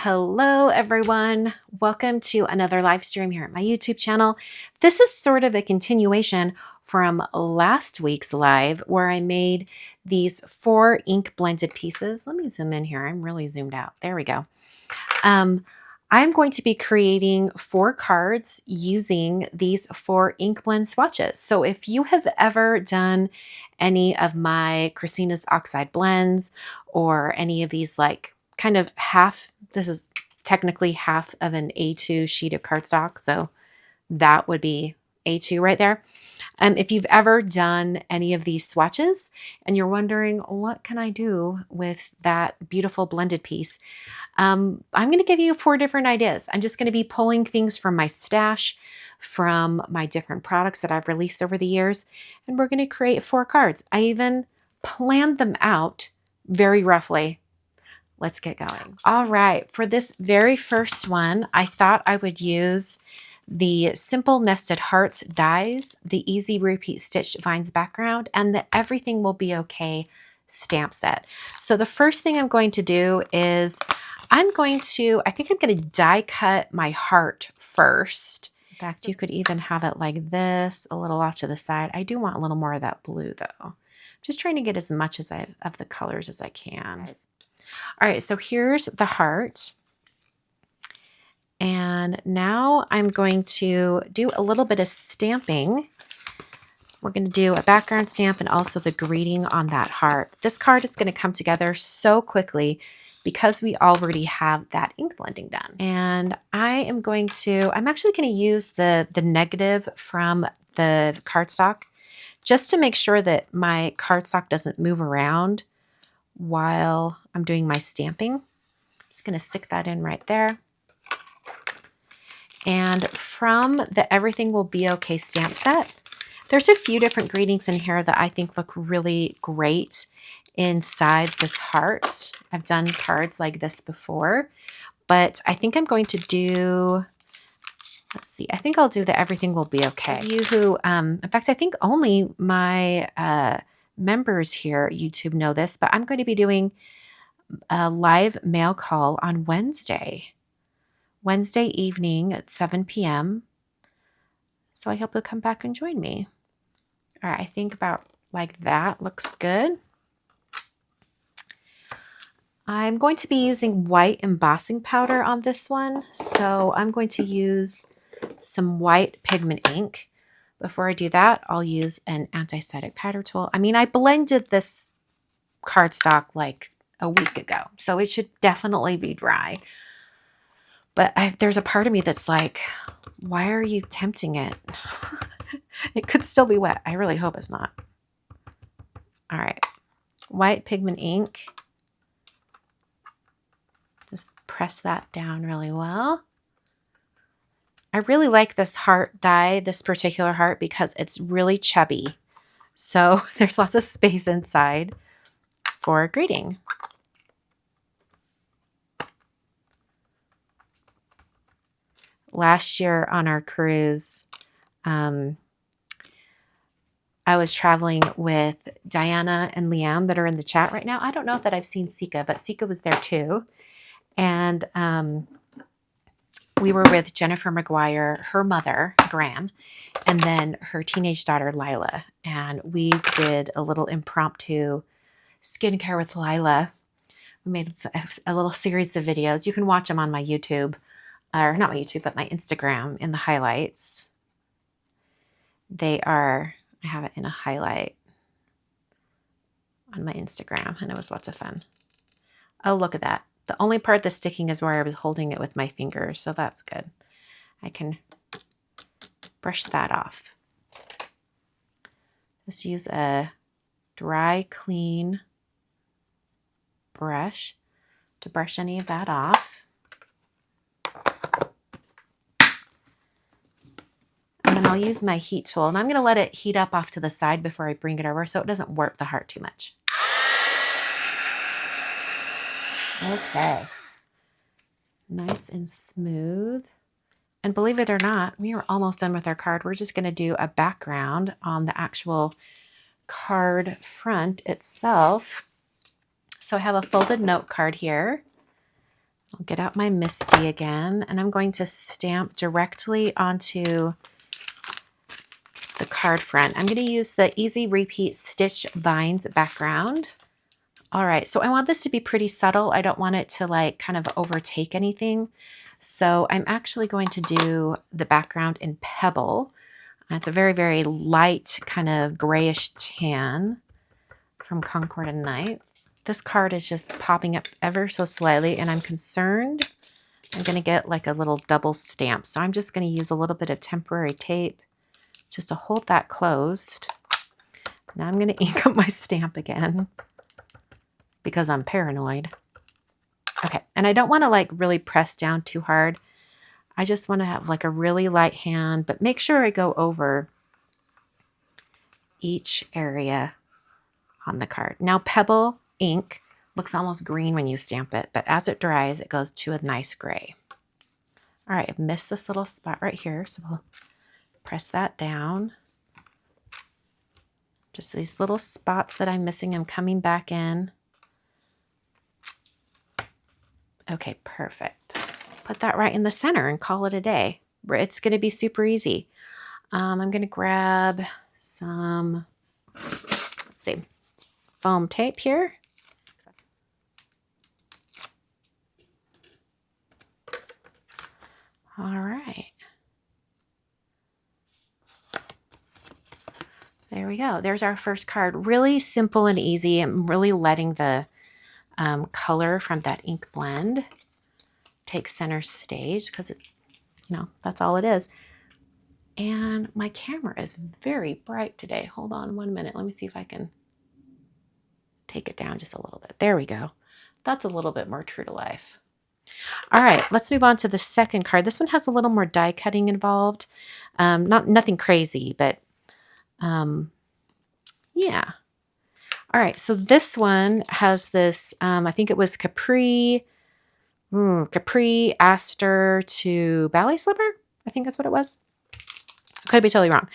Hello everyone. Welcome to another live stream here at my YouTube channel. This is sort of a continuation from last week's live where I made these 4 ink blended pieces. Let me zoom in here. I'm really zoomed out. There we go. I'm going to be creating 4 cards using these 4 ink blend swatches. So if you have ever done any of my Christina's Oxide blends or any of these like kind of half, this is technically half of an A2 sheet of cardstock. So that would be A2 right there. If you've ever done any of these swatches and you're wondering, what can I do with that beautiful blended piece? I'm going to give you 4 different ideas. I'm just going to be pulling things from my stash, from my different products that I've released over the years, and we're going to create 4 cards. I even planned them out very roughly. Let's get going. All right, for this very first one, I thought I would use the Simple Nested Hearts dies, the Easy Repeat Stitched Vines background, and the Everything Will Be Okay stamp set. So the first thing I'm going to do is I think I'm going to die cut my heart first. In fact, you could even have it like this, a little off to the side. I do want a little more of that blue though. Just trying to get as much of the colors as I can. All right, so here's the heart. And now I'm going to do a little bit of stamping. We're going to do a background stamp and also the greeting on that heart. This card is going to come together so quickly because we already have that ink blending done. And I'm actually going to use the negative from the cardstock just to make sure that my cardstock doesn't move around while I'm doing my stamping. I'm just going to stick that in right there. And from the Everything Will Be Okay stamp set, there's a few different greetings in here that I think look really great inside this heart. I've done cards like this before, but I think I'm going to do, let's see, I think I'll do the Everything Will Be Okay. You who, in fact, I think only my members here at YouTube know this, but I'm going to be doing a live mail call on Wednesday evening at 7 p.m. So I hope you'll come back and join me. All right, I think about like that looks good. I'm going to be using white embossing powder on this one. So I'm going to use some white pigment ink. Before I do that, I'll use an anti-static powder tool. I mean, I blended this cardstock like a week ago, so it should definitely be dry. But there's a part of me that's like, why are you tempting it? It could still be wet. I really hope it's not. All right. White pigment ink. Just press that down really well. I really like this heart die, this particular heart, because it's really chubby. So there's lots of space inside for a greeting. Last year on our cruise, I was traveling with Diana and Liam that are in the chat right now. I don't know if that I've seen Sika, but Sika was there too. And we were with Jennifer McGuire, her mother, Gran, and then her teenage daughter, Lila. And we did a little impromptu skincare with Lila. We made a little series of videos. You can watch them on my YouTube, or not my YouTube, but my Instagram in the highlights. I have it in a highlight on my Instagram, and it was lots of fun. Oh, look at that. The only part that's sticking is where I was holding it with my fingers, so that's good. I can brush that off. Just use a dry, clean brush to brush any of that off. And then I'll use my heat tool, and I'm going to let it heat up off to the side before I bring it over so it doesn't warp the heart too much. Okay. Nice and smooth. And believe it or not, we are almost done with our card. We're just going to do a background on the actual card front itself. So I have a folded note card here. I'll get out my MISTI again, and I'm going to stamp directly onto the card front. I'm going to use the Easy Repeat Stitch Vines background. All right, so I want this to be pretty subtle. I don't want it to like kind of overtake anything. So I'm actually going to do the background in Pebble. It's a very, very light kind of grayish tan from Concord and Night. This card is just popping up ever so slightly, and I'm concerned I'm going to get like a little double stamp. So I'm just going to use a little bit of temporary tape just to hold that closed. Now I'm going to ink up my stamp again because I'm paranoid. Okay, and I don't want to like really press down too hard. I just want to have like a really light hand, but make sure I go over each area on the card. Now Pebble ink looks almost green when you stamp it, but as it dries, it goes to a nice gray. All right, I've missed this little spot right here, so we'll press that down. Just these little spots that I'm missing, I'm coming back in. Okay, perfect. Put that right in the center and call it a day. It's going to be super easy. I'm going to grab some, let's see, foam tape here. All right. There we go. There's our first card. Really simple and easy. I'm really letting the color from that ink blend take center stage because it's, you know, that's all it is. And my camera is very bright today. Hold on 1 minute. Let me see if I can take it down just a little bit. There we go. That's a little bit more true to life. All right, let's move on to the second card. This one has a little more die cutting involved. Nothing crazy, but yeah. All right, so this one has this, I think it was Capri Aster to Ballet Slipper. I think that's what it was. Could be totally wrong.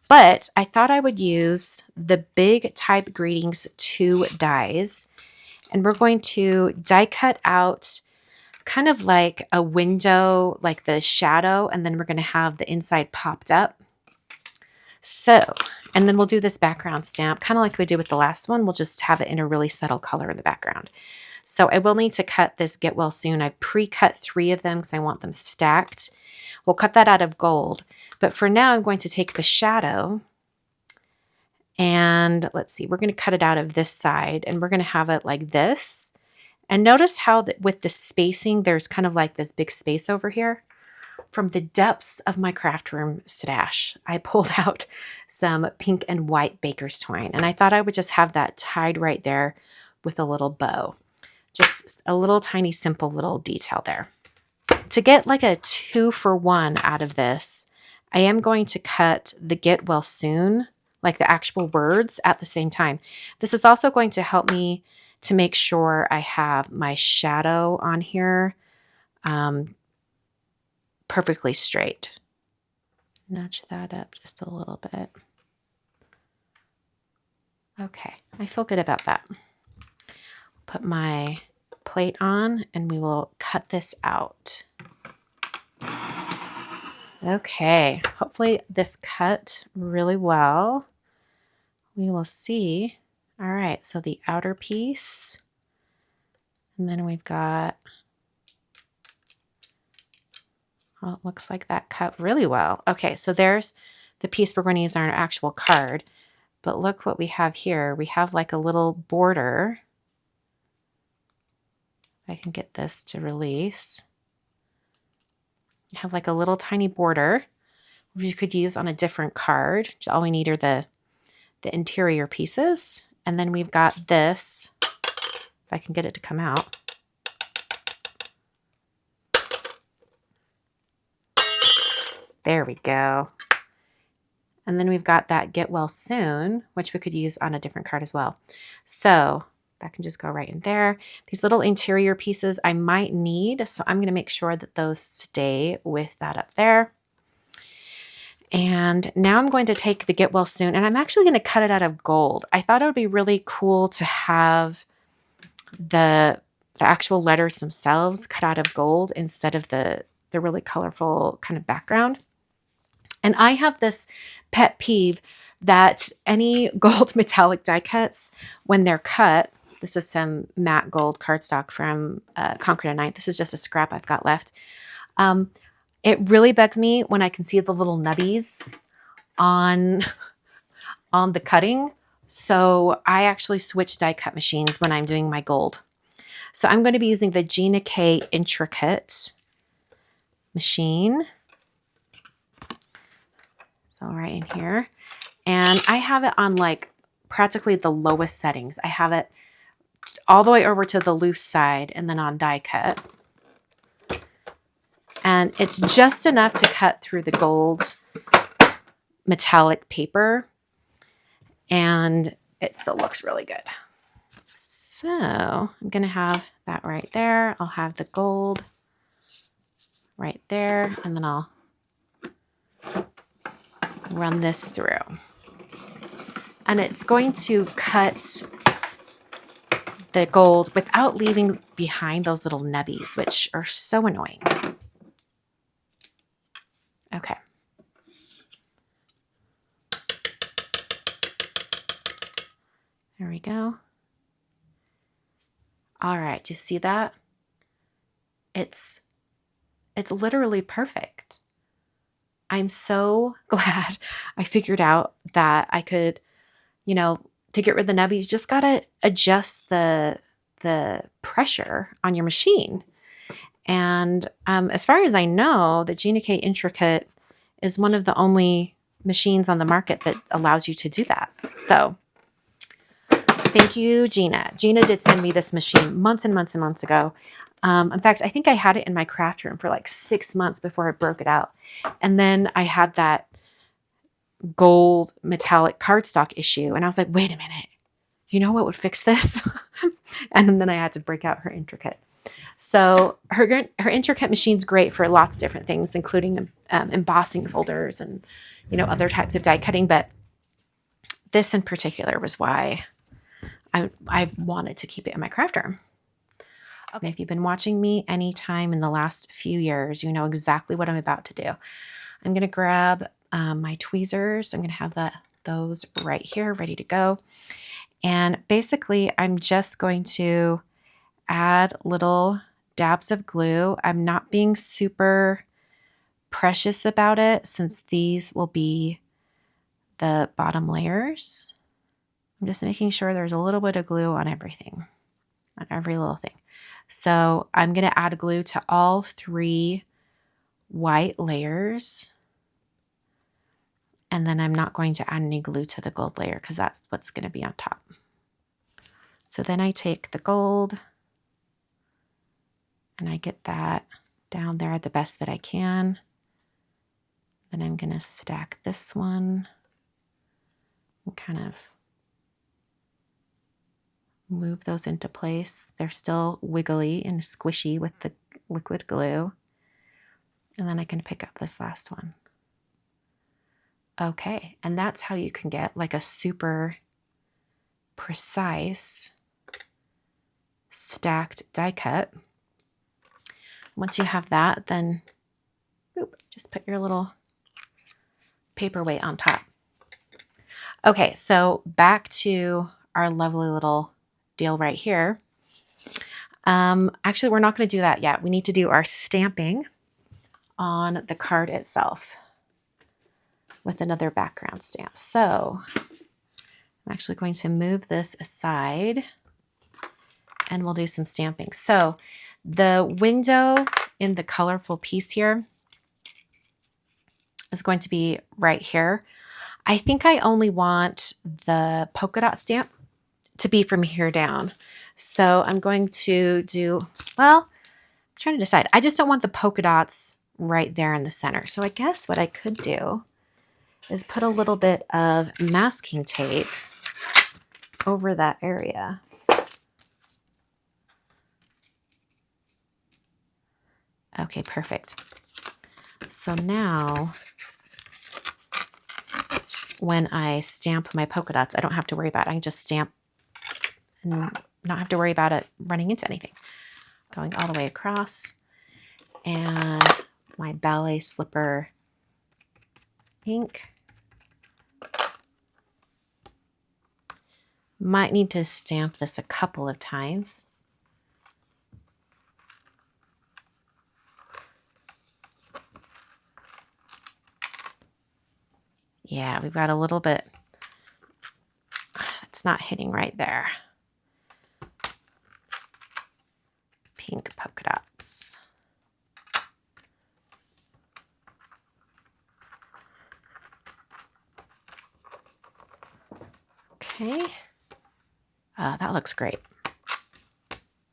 But I thought I would use the Big Type Greetings 2 dies. And we're going to die cut out kind of like a window, like the shadow. And then we're going to have the inside popped up. So, and then we'll do this background stamp, kind of like we did with the last one. We'll just have it in a really subtle color in the background. So I will need to cut this Get Well Soon. I pre-cut 3 of them because I want them stacked. We'll cut that out of gold. But for now, I'm going to take the shadow and let's see, we're going to cut it out of this side and we're going to have it like this. And notice how with the spacing, there's kind of like this big space over here. From the depths of my craft room stash, I pulled out some pink and white baker's twine. And I thought I would just have that tied right there with a little bow. Just a little tiny, simple little detail there. To get like a 2-for-1 out of this, I am going to cut the Get Well Soon, like the actual words, at the same time. This is also going to help me to make sure I have my shadow on here perfectly straight. Nudge that up just a little bit. Okay, I feel good about that. Put my plate on and we will cut this out. Okay, hopefully this cut really well. We will see. All right, so the outer piece, and then we've got, well, it looks like that cut really well. Okay, so there's the piece we're going to use on our actual card, but look what we have here. We have like a little border. If I can get this to release. You have like a little tiny border you could use on a different card. Just all we need are the interior pieces. And then we've got this, if I can get it to come out. There we go. And then we've got that Get Well Soon, which we could use on a different card as well. So that can just go right in there. These little interior pieces I might need, so I'm going to make sure that those stay with that up there. And now I'm going to take the Get Well Soon, and I'm actually going to cut it out of gold. I thought it would be really cool to have the the actual letters themselves cut out of gold instead of the really colorful kind of background. And I have this pet peeve that any gold metallic die cuts, when they're cut, this is some matte gold cardstock from Concord & Night. This is just a scrap I've got left. It really bugs me when I can see the little nubbies on the cutting. So I actually switch die cut machines when I'm doing my gold. So I'm going to be using the Gina K Intri-Cut machine. So right in here. And I have it on like practically the lowest settings. I have it all the way over to the loose side and then on die cut. And it's just enough to cut through the gold metallic paper. And it still looks really good. So I'm going to have that right there. I'll have the gold right there. And then I'll run this through. And it's going to cut the gold without leaving behind those little nubbies, which are so annoying. Okay. There we go. All right, do you see that? It's literally perfect. I'm so glad I figured out that I could, you know, to get rid of the nubbies, you just gotta adjust the pressure on your machine. And as far as I know, the Gina K Intri-Cut is one of the only machines on the market that allows you to do that. So thank you, Gina. Gina did send me this machine months and months and months ago. In fact, I think I had it in my craft room for like 6 months before I broke it out. And then I had that gold metallic cardstock issue. And I was like, wait a minute, you know what would fix this? And then I had to break out her Intri-Cut. So her Intri-Cut machine's great for lots of different things, including embossing folders and, you know, other types of die cutting. But this in particular was why I wanted to keep it in my craft room. Okay. If you've been watching me anytime in the last few years, you know exactly what I'm about to do. I'm going to grab my tweezers. I'm going to have those right here ready to go. And basically, I'm just going to add little dabs of glue. I'm not being super precious about it since these will be the bottom layers. I'm just making sure there's a little bit of glue on everything, on every little thing. So I'm going to add glue to all 3 white layers. And then I'm not going to add any glue to the gold layer because that's what's going to be on top. So then I take the gold and I get that down there the best that I can. Then I'm going to stack this one and kind of move those into place. They're still wiggly and squishy with the liquid glue. And then I can pick up this last one. Okay, and that's how you can get like a super precise stacked die cut. Once you have that, then just put your little paperweight on top. Okay, so back to our lovely little deal right here. Actually, we're not going to do that yet. We need to do our stamping on the card itself with another background stamp. So I'm actually going to move this aside and we'll do some stamping. So the window in the colorful piece here is going to be right here. I think I only want the polka dot stamp to be from here down. So I'm going to do, well, I'm trying to decide. I just don't want the polka dots right there in the center. So I guess what I could do is put a little bit of masking tape over that area. Okay, perfect. So now when I stamp my polka dots, I don't have to worry about it. I can just stamp and not have to worry about it running into anything. going all the way across. And my ballet slipper ink. Might need to stamp this a couple of times. Yeah, we've got a little bit, it's not hitting right there. Pink polka dots. Okay. That looks great.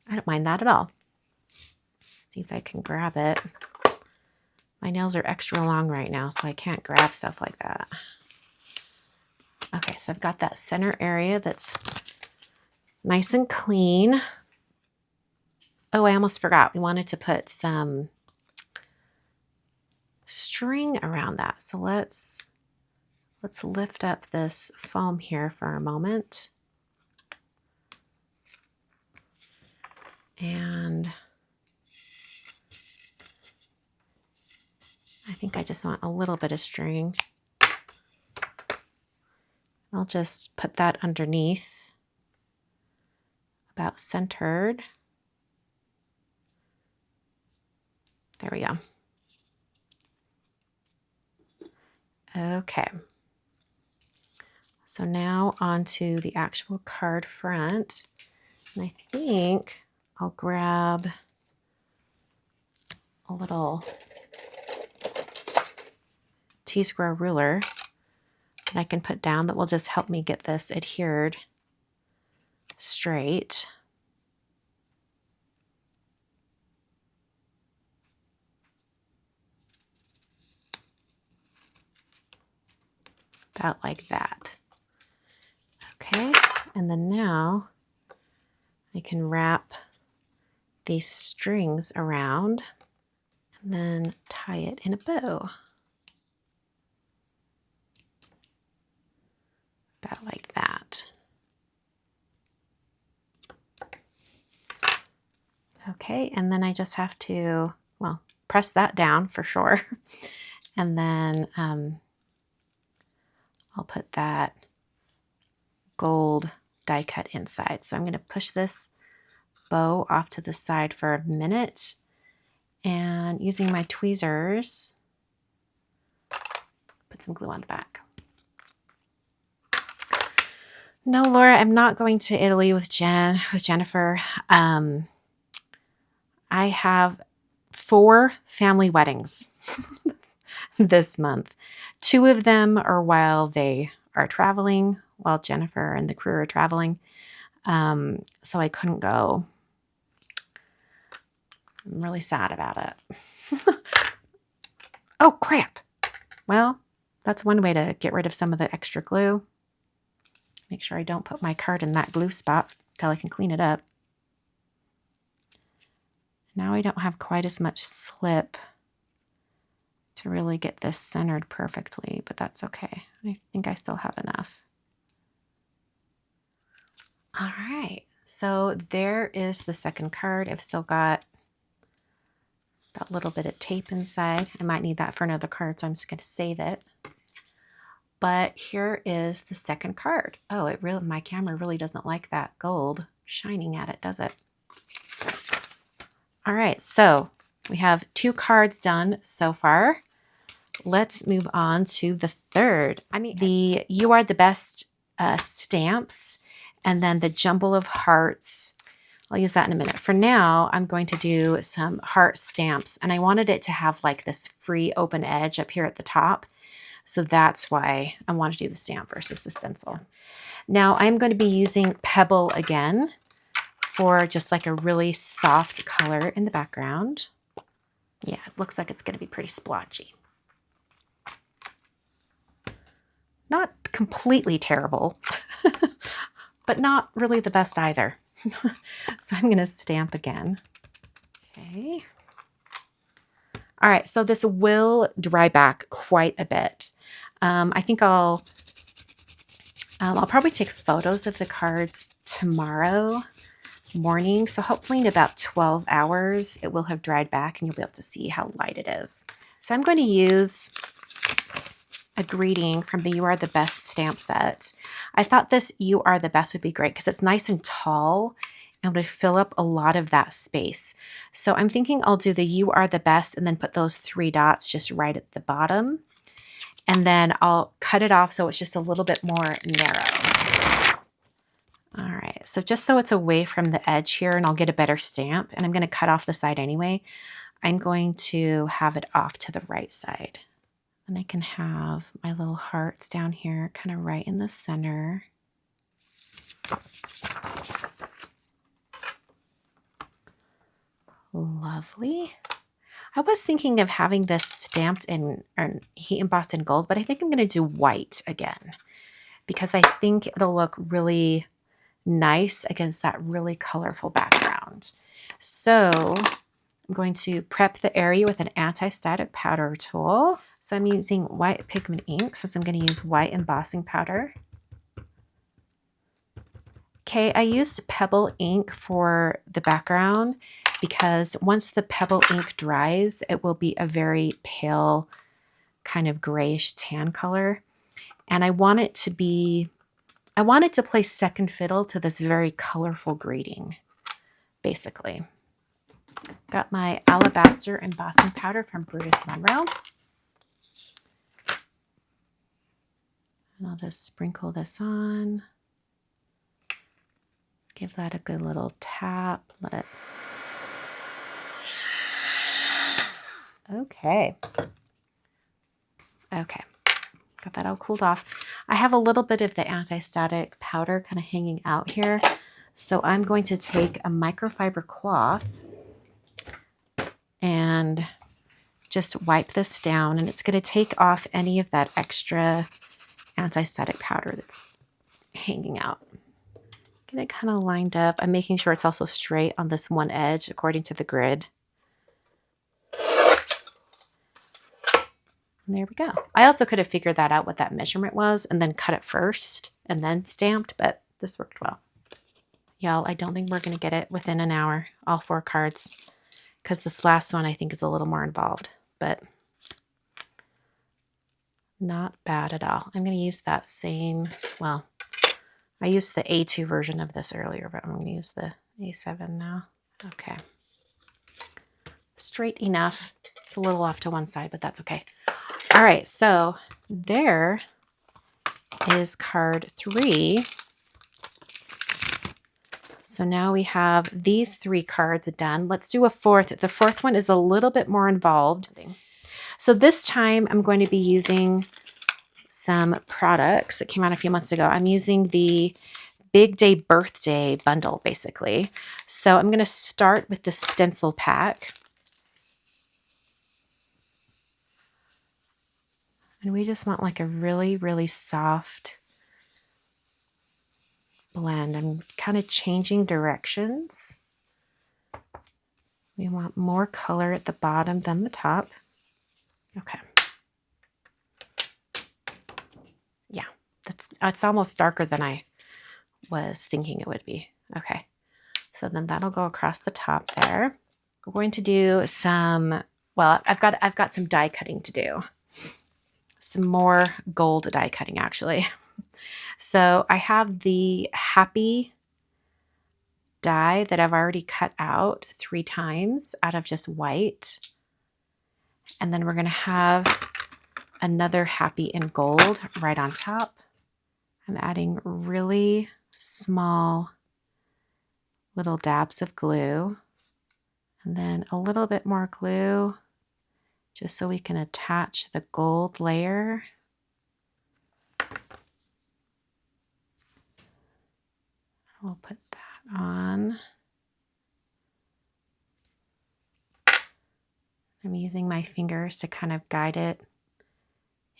I don't mind that at all. See if I can grab it. My nails are extra long right now, so I can't grab stuff like that. Okay, so I've got that center area that's nice and clean. Oh, I almost forgot. We wanted to put some string around that. So let's lift up this foam here for a moment. And I think I just want a little bit of string. I'll just put that underneath, about centered. There we go. Okay. So now onto the actual card front. And I think I'll grab a little T-square ruler that I can put down that will just help me get this adhered straight. About like that. Okay, and then now I can wrap these strings around and then tie it in a bow. About like that. Okay, and then I just have to, well, press that down for sure. And then I'll put that gold die cut inside. So I'm going to push this bow off to the side for a minute, and using my tweezers, put some glue on the back. No, Laura, I'm not going to Italy with Jennifer. I have 4 family weddings this month. 2 of them are while they are traveling, while Jennifer and the crew are traveling. So I couldn't go. I'm really sad about it. Oh, crap. Well, that's one way to get rid of some of the extra glue. Make sure I don't put my card in that glue spot till I can clean it up. Now I don't have quite as much slip to really get this centered perfectly, but that's okay. I think I still have enough. All right, so there is the second card. I've still got that little bit of tape inside. I might need that for another card, so I'm just going to save it. But here is the second card. Oh, it really, my camera really doesn't like that gold shining at it, does it? All right, so we have 2 cards done so far. Let's move on to the third. The You Are the Best stamps, and then the Jumble of Hearts. I'll use that in a minute. For now, I'm going to do some heart stamps, and I wanted it to have like this free open edge up here at the top. So that's why I want to do the stamp versus the stencil. Now I'm going to be using Pebble again for just like a really soft color in the background. Yeah, it looks like it's going to be pretty splotchy. Not completely terrible, but not really the best either. So I'm going to stamp again. Okay. All right, so this will dry back quite a bit. I think I'll probably take photos of the cards tomorrow morning. So hopefully in about 12 hours, it will have dried back and you'll be able to see how light it is. So I'm going to use a greeting from the You Are the Best stamp set. I thought this You Are the Best would be great because it's nice and tall and would fill up a lot of that space. So I'm thinking I'll do the You Are the Best and then put those 3 dots just right at the bottom. And then I'll cut it off so it's just a little bit more narrow. All right, so just so it's away from the edge here and I'll get a better stamp, and I'm going to cut off the side anyway, I'm going to have it off to the right side. And I can have my little hearts down here kind of right in the center. Lovely. I was thinking of having this stamped in or heat embossed in gold, but I think I'm going to do white again because I think it'll look really nice against that really colorful background. So I'm going to prep the area with an anti-static powder tool. So I'm using white pigment ink since I'm going to use white embossing powder. Okay, I used pebble ink for the background because once the pebble ink dries, it will be a very pale kind of grayish tan color. And I want it to play second fiddle to this very colorful greeting, basically. Got my Alabaster embossing powder from Brutus Monroe. And I'll just sprinkle this on. Give that a good little tap. Let it. Okay. Okay. Got that all cooled off. I have a little bit of the anti-static powder kind of hanging out here. So I'm going to take a microfiber cloth and just wipe this down, and it's going to take off any of that extra anti-static powder that's hanging out. Get it kind of lined up. I'm making sure it's also straight on this one edge according to the grid. And there we go. I also could have figured that out what that measurement was and then cut it first and then stamped, but this worked well. Y'all, I don't think we're going to get it within an hour, all 4 cards, because this last one I think is a little more involved, but not bad at all. I'm going to use that same, well, I used the A2 version of this earlier, but I'm going to use the A7 now. Okay. Straight enough. It's a little off to one side, but that's okay. All right, so there is card 3. So now we have these 3 cards done. Let's do a 4th. The 4th one is a little bit more involved. So this time I'm going to be using some products that came out a few months ago. I'm using the Big Day Birthday bundle, basically. So I'm going to start with the stencil pack. And we just want like a really, really soft blend. I'm kind of changing directions. We want more color at the bottom than the top. Okay. Yeah, it's almost darker than I was thinking it would be. Okay, so then that'll go across the top there. We're going to do some, well, I've got some die cutting to do. Some more gold die cutting actually. So I have the Happy die that I've already cut out 3 times out of just white. And then we're going to have another Happy in gold right on top. I'm adding really small little dabs of glue and then a little bit more glue just so we can attach the gold layer. We'll put that on. I'm using my fingers to kind of guide it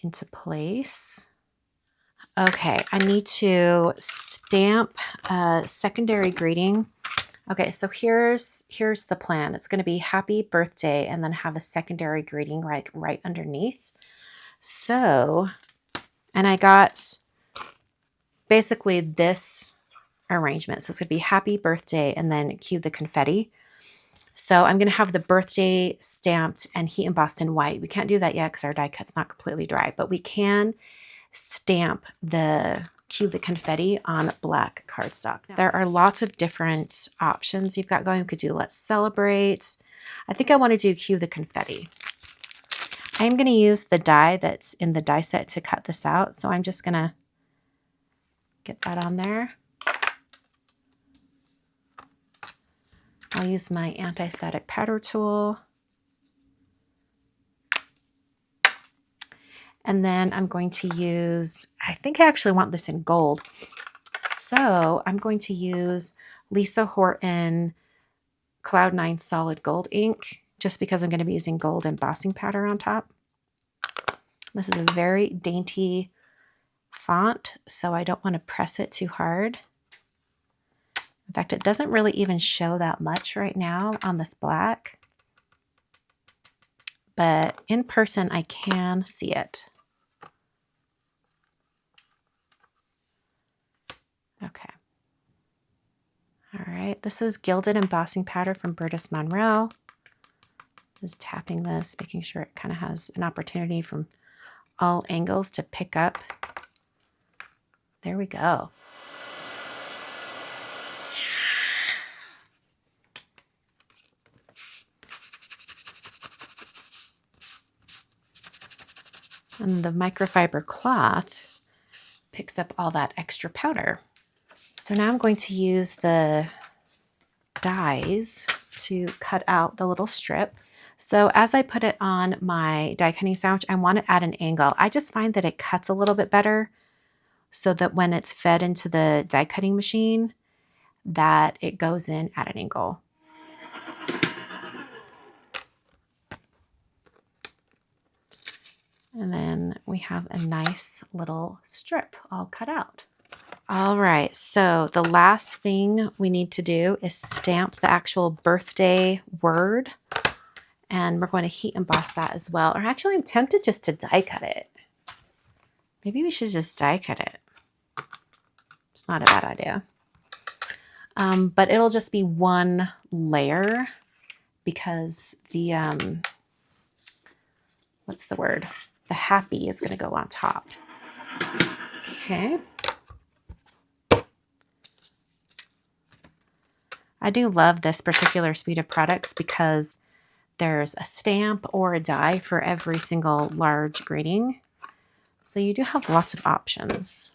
into place. Okay, I need to stamp a secondary greeting. Okay, so here's the plan. It's going to be happy birthday and then have a secondary greeting right underneath. So, and I got basically this arrangement. So it's going to be happy birthday and then cue the confetti. So I'm going to have the birthday stamped and heat embossed in white. We can't do that yet because our die cut's not completely dry, but we can stamp the cue the confetti on black cardstock. There are lots of different options you've got going. You could do let's celebrate. I think I want to do cue the confetti. I'm going to use the die that's in the die set to cut this out. So I'm just going to get that on there. I'll use my anti-static powder tool. And then I'm going to use, I think I actually want this in gold. So I'm going to use Lisa Horton Cloud 9 Solid Gold ink, just because I'm going to be using gold embossing powder on top. This is a very dainty font, so I don't want to press it too hard. In fact, it doesn't really even show that much right now on this black, but in person I can see it. Okay. All right, this is Gilded embossing powder from Brutus Monroe. Just tapping this, making sure it kind of has an opportunity from all angles to pick up. There we go. And the microfiber cloth picks up all that extra powder. So now I'm going to use the dies to cut out the little strip. So as I put it on my die cutting sandwich, I want it at an angle. I just find that it cuts a little bit better so that when it's fed into the die cutting machine, that it goes in at an angle. And then we have a nice little strip all cut out. All right, so the last thing we need to do is stamp the actual birthday word. And we're going to heat emboss that as well. Or actually, I'm tempted just to die cut it. Maybe we should just die cut it. It's not a bad idea. But it'll just be one layer because the, what's the word? The happy is going to go on top. Okay. I do love this particular suite of products because there's a stamp or a die for every single large greeting. So you do have lots of options.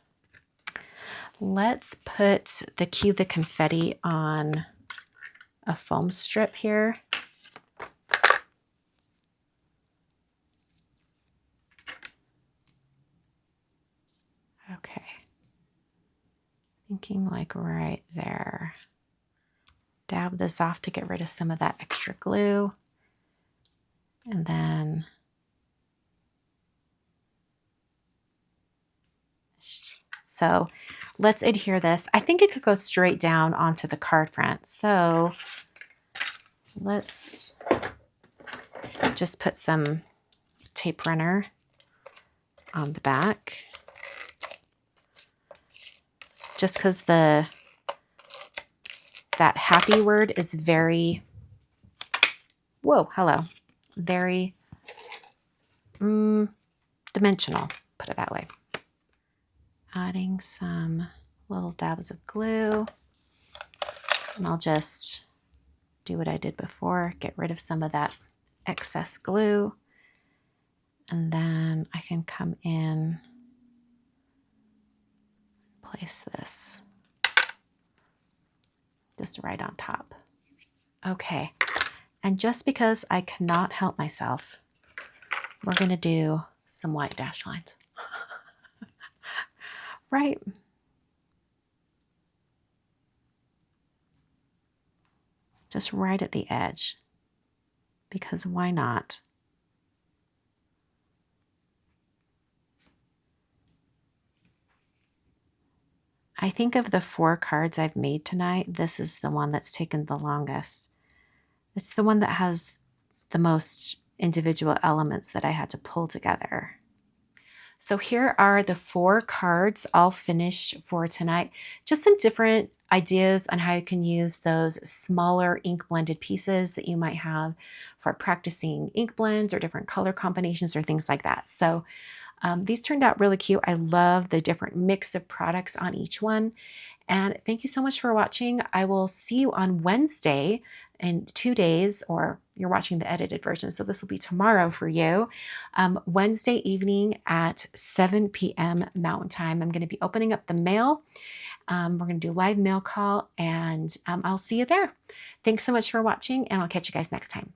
Let's put the cue the confetti on a foam strip here. Okay. Thinking like right there. Dab this off to get rid of some of that extra glue. And then so let's adhere this. I think it could go straight down onto the card front. So let's just put some tape runner on the back. Just because that happy word is very, whoa, hello, very dimensional, put it that way. Adding some little dabs of glue, and I'll just do what I did before, get rid of some of that excess glue, and then I can come in, place this just right on top. Okay, and just because I cannot help myself, we're going to do some white dash lines. Right? Just right at the edge, because why not? I think of the 4 cards I've made tonight, this is the one that's taken the longest. It's the one that has the most individual elements that I had to pull together. So here are the 4 cards all finished for tonight. Just some different ideas on how you can use those smaller ink blended pieces that you might have for practicing ink blends or different color combinations or things like that. So these turned out really cute. I love the different mix of products on each one. And thank you so much for watching. I will see you on Wednesday in 2 days, or you're watching the edited version, so this will be tomorrow for you. Wednesday evening at 7 p.m. Mountain Time. I'm going to be opening up the mail. We're going to do live mail call, and I'll see you there. Thanks so much for watching, and I'll catch you guys next time.